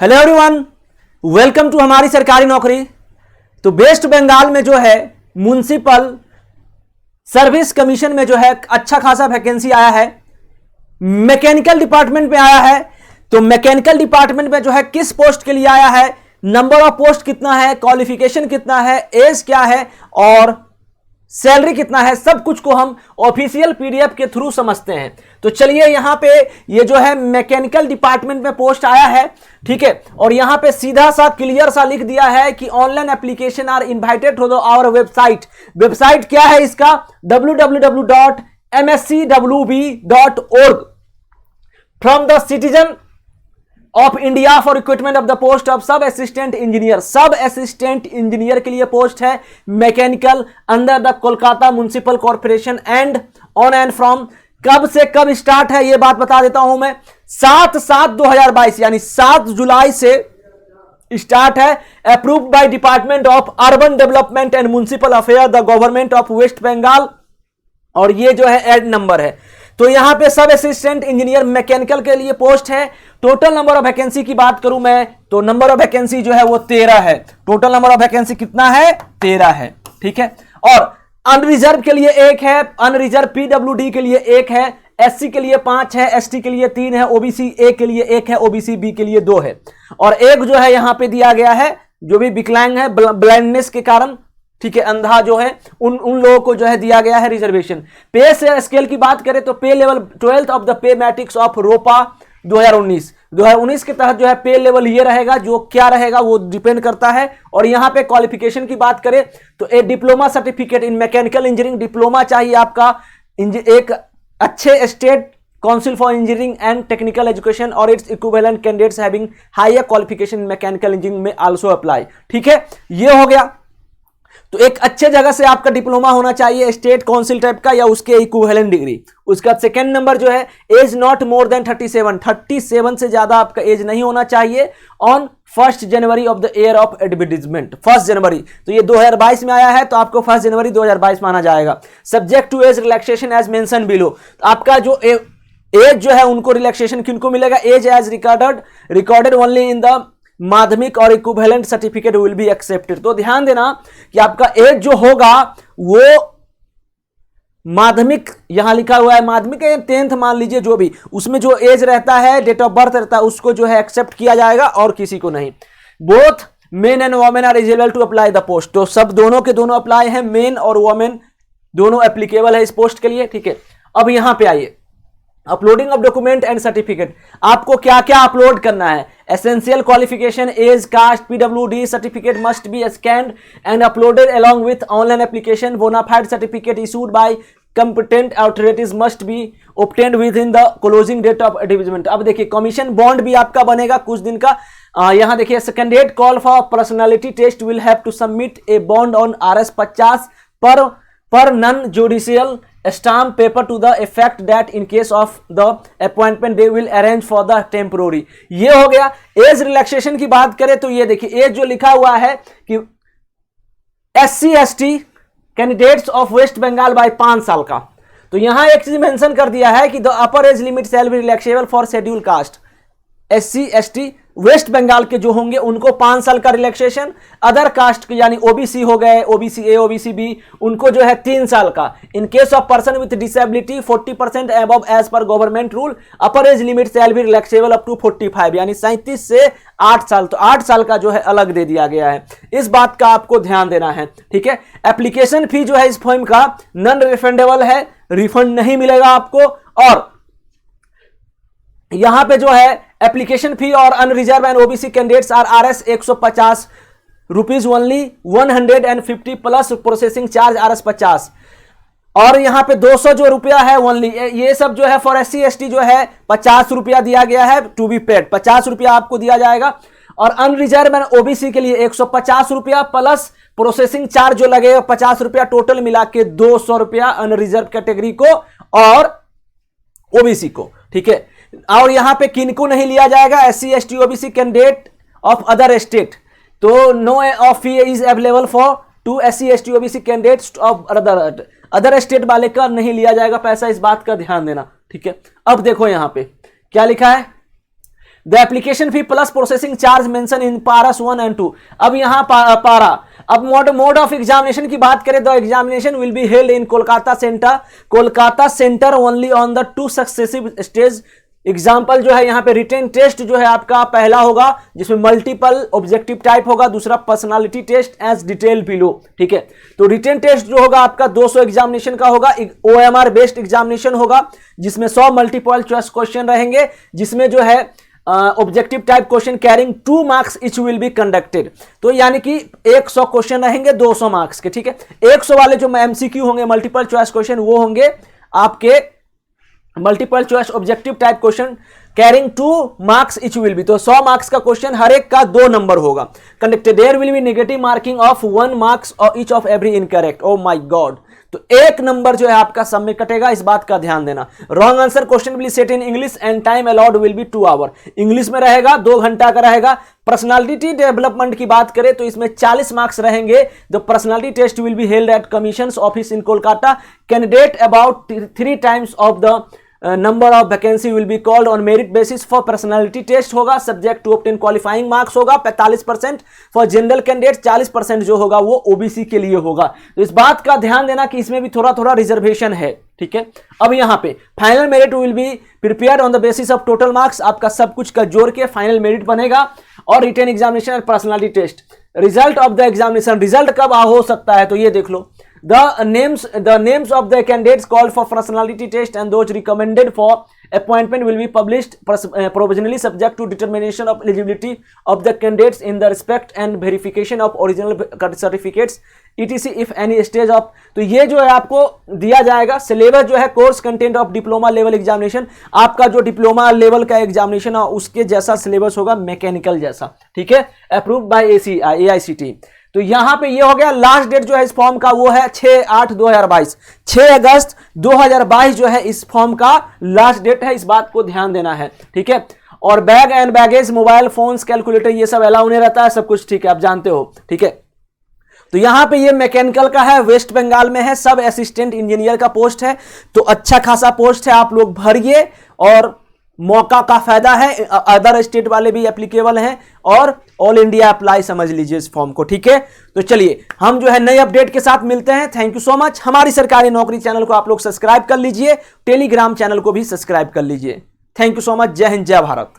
Hello everyone, welcome to हमारी सरकारी नौकरी। तो वेस्ट बंगाल में जो है म्युनिसिपल सर्विस कमीशन में जो है अच्छा खासा वैकेंसी आया है। मैकेनिकल डिपार्टमेंट में आया है। तो मैकेनिकल डिपार्टमेंट में जो है किस पोस्ट के लिए आया है, नंबर ऑफ पोस्ट कितना है, क्वालिफिकेशन कितना है, एज क्या है और सैलरी कितना है, सब कुछ को हम ऑफिशियल पीडीएफ के थ्रू समझते हैं। तो चलिए यहां पे ये जो है मैकेनिकल डिपार्टमेंट में पोस्ट आया है, ठीक है। और यहां पे सीधा सा क्लियर सा लिख दिया है कि online application are invited to our website. Website क्या है इसका, www.mscwb.org from the citizen of India for recruitment of the post of sub assistant engineer. Sub assistant engineer के लिए पोस्ट है mechanical under the Kolkata municipal corporation and on and from. कब से कब start है ये बात बता देता हूं मैं। 7/7/2022 यानी 7 जुलाई से स्टार्ट है। Approved by department of urban development and municipal affair the government of West Bengal. और ये जो है एड नंबर है। तो यहां पे सब असिस्टेंट इंजीनियर मैकेनिकल के लिए पोस्ट है। टोटल नंबर ऑफ वैकेंसी की बात करूं मैं तो नंबर ऑफ वैकेंसी जो है वो 13 है। टोटल नंबर ऑफ वैकेंसी कितना है, 13 है, ठीक है। और अनरिजर्व के लिए 1 है, अनरिजर्व पीडब्ल्यूडी के लिए 1 है, एससी के लिए 5 है, एसटी के लिए 3 है, ओबीसी ए के लिए 1 है, ओबीसी बी के लिए 2 है। और एक जो है यहां पे दिया गया है जो भी विकलांग है ब्लाइंडनेस के कारण, ठीक है, अंधा जो है उन लोगों को जो है दिया गया है रिजर्वेशन। पे से स्केल की बात करें तो पे level 12th of the pay matrix of रोपा 2019 के तहत जो है पे लेवल ये रहेगा। जो क्या रहेगा वो डिपेंड करता है। और यहां पे क्वालिफिकेशन की बात करें तो a diploma certificate in mechanical engineering diploma चाहिए आपका, एक अच्छे state council for engineering and technical education और its equivalent candidates having higher qualification in mechanical engineering में आल्सो अप्लाई, ठीक है। ये हो गया। तो एक अच्छे जगह से आपका डिप्लोमा होना चाहिए स्टेट काउंसिल टाइप का या उसके इक्विवेलेंट डिग्री। उसका सेकंड नंबर जो है एज नॉट मोर देन 37 से ज्यादा आपका एज नहीं होना चाहिए on 1 January of the year of advertisement. 1 जनवरी, तो ये 2022 में आया है तो आपको 1 जनवरी 2022 माना जाएगा। Subject to age relaxation as mention below. आपका जो एज जो है उनको रिलैक्सेशन किनको मिलेगा, as age recorded only in the Madhyamik और equivalent certificate will be accepted. तो ध्यान देना कि आपका एज जो होगा वो माध्यमिक, यहां लिखा हुआ है माध्यमिक या 10th मान लीजिए, जो भी उसमें जो एज रहता है, डेट ऑफ बर्थ रहता है, उसको जो है एक्सेप्ट किया जाएगा और किसी को नहीं। Both men and women are eligible to apply the post. तो सब दोनों के दोनों अप्लाई है, मेन और वोमेन दोनों एप्लीकेबल है इस पोस्ट के लिए, ठीक है। अब यहां पे आइए, uploading of document and certificate. आपको क्या क्या अपलोड करना है, essential qualification, age, caste, PWD certificate must be scanned and uploaded along with online application. Bonafide certificate issued by competent authorities must be obtained within the closing date of advertisement. अब देखिए commission bond भी आपका बनेगा कुछ दिन का। यहां देखिए candidate call for personality test will have to submit a bond on RS 50 पर non judicial stamp paper to the effect that in case of the appointment they will arrange for the temporary. ये हो गया। Age relaxation की बात करें तो ये देखिए एज जो लिखा हुआ है कि SC ST candidates of West Bengal by 5 साल का। तो यहां एक चीज मेंशन कर दिया है कि the upper age limit shall be relaxable for schedule caste. SC ST West Bengal के जो होंगे उनको 5 साल का रिलैक्सेशन, अदर कास्ट यानी ओबीसी हो गए, ओबीसी ए, ओबीसी बी, उनको जो है 3 साल का। In case of person with disability 40% above as per government rule, upper age limit shall be relaxable up to 45 यानी 37 से 8 साल। तो 8 साल का जो है अलग दे दिया गया है। इस बात का आपको ध्यान देना है, ठीक है। एप्लीकेशन फी जो है इस फॉर्म का नॉन रिफंडेबल है, रिफंड नहीं मिलेगा आपको। और यहां पे जो है एप्लीकेशन फी और unreserve and OBC candidates are RS 150 rupees only, 150 plus processing charge RS 50। और यहां पे 200 जो रुपया है ओनली, ये सब जो है फॉर SC ST जो है 50 रुपया दिया गया है टू बी पेड, 50 रुपया आपको दिया जाएगा। और अनरिजर्व एंड ओबीसी के लिए 150 रुपया प्लस प्रोसेसिंग चार्ज जो लगेगा 50 रुपया, टोटल मिला के 200 रुपया अनरिजर्व कैटेगरी को और ओबीसी को, ठीक है। और यहां पे किनको नहीं लिया जाएगा, SC ST OBC candidate of other state. तो no of fee is available for to SC ST OBC candidates of other state वाले का नहीं लिया जाएगा पैसा, इस बात का ध्यान देना, ठीक है। अब देखो यहां पे क्या लिखा है, the application fee plus processing charge mention in paras 1 and 2। अब यहां पारा, अब मोड ऑफ एग्जामिनेशन की बात करें, the examination will be held in Kolkata centre only on the 2 successive stage. Example जो है यहाँ पे रिटेन टेस्ट जो है आपका पहला होगा जिसमें मल्टीपल ऑब्जेक्टिव टाइप होगा, दूसरा personality test as detail below. ठीक है, तो रिटेन टेस्ट जो होगा आपका 200 एग्जामिनेशन का होगा, OMR बेस्ड एग्जामिनेशन होगा जिसमें 100 मल्टीपल चॉइस क्वेश्चन रहेंगे, जिसमें जो है objective type question carrying 2 marks etch will be conducted. तो यानी कि 100 क्वेश्चन रहेंगे 200 मार्क्स के। ठीक है, 100 वाले जो MCQ होंगे मल्टीपल चॉइस क्वेश्चन वो होंगे आपके multiple choice objective type question carrying 2 marks etch will be. तो 100 मार्क्स का क्वेश्चन हर एक का 2 नंबर होगा। Conducted there will be negative marking of 1 marks और each of every incorrect. Oh my god, तो 1 नंबर जो है आपका सब में कटेगा, इस बात का ध्यान देना। Wrong answer question will set in English and time allowed will be 2 hour. English में रहेगा, 2 घंटा का रहेगा। पर्सनालिटी डेवलपमेंट की बात करें तो इसमें 40 मार्क्स रहेंगे। The personality test will be held at commission office in Kolkata. Candidate about 3 times of the number of vacancy will be called on merit basis for personality test होगा, subject to obtain qualifying marks होगा 45%, for general candidate 40% जो होगा वो OBC के लिए होगा। तो इस बात का ध्यान देना कि इसमें भी थोड़ा थोड़ा रिजर्वेशन है। ठीक है, अब यहां पे final merit will be prepared on the basis of total marks. आपका सब कुछ का जोड़ के फाइनल मेरिट बनेगा। और रिटेन एग्जामिनेशन और personality test, result of the examination, result कब हो सकता है तो ये देख लो। The names of the candidates called for personality test and those recommended for appointment will be published provisionally subject to determination of eligibility of the candidates in the respect and verification of original certificates etc if any stage of। तो ये जो है आपको दिया जाएगा syllabus जो है course content of diploma level examination. आपका जो डिप्लोमा लेवल का एग्जामिनेशन है उसके जैसा सिलेबस होगा, मैकेनिकल जैसा। ठीक है, अप्रूव्ड बाय AICTE। तो यहां पे ये हो गया। लास्ट डेट जो है इस फॉर्म का वो है 6/8/2022, 6 अगस्त 2022 जो है इस फॉर्म का लास्ट डेट है, इस बात को ध्यान देना है। ठीक है, और bag and baggage, mobile phones, calculator ये सब अलाउ नहीं रहता है, सब कुछ ठीक है, आप जानते हो। ठीक है, तो यहां पे ये मैकेनिकल का है, वेस्ट बंगाल में है, सब असिस्टेंट इंजीनियर का पोस्ट है। तो अच्छा खासा पोस्ट है, आप लोग भरिए और मौका का फायदा है। अदर स्टेट वाले भी एप्लीकेबल हैं और ऑल इंडिया अप्लाई समझ लीजिए इस फॉर्म को। ठीक है, तो चलिए हम जो है नए अपडेट के साथ मिलते हैं। Thank you so much. हमारी सरकारी नौकरी चैनल को आप लोग सब्सक्राइब कर लीजिए, टेलीग्राम चैनल को भी सब्सक्राइब कर लीजिए। Thank you so much. जय हिंद, जय भारत।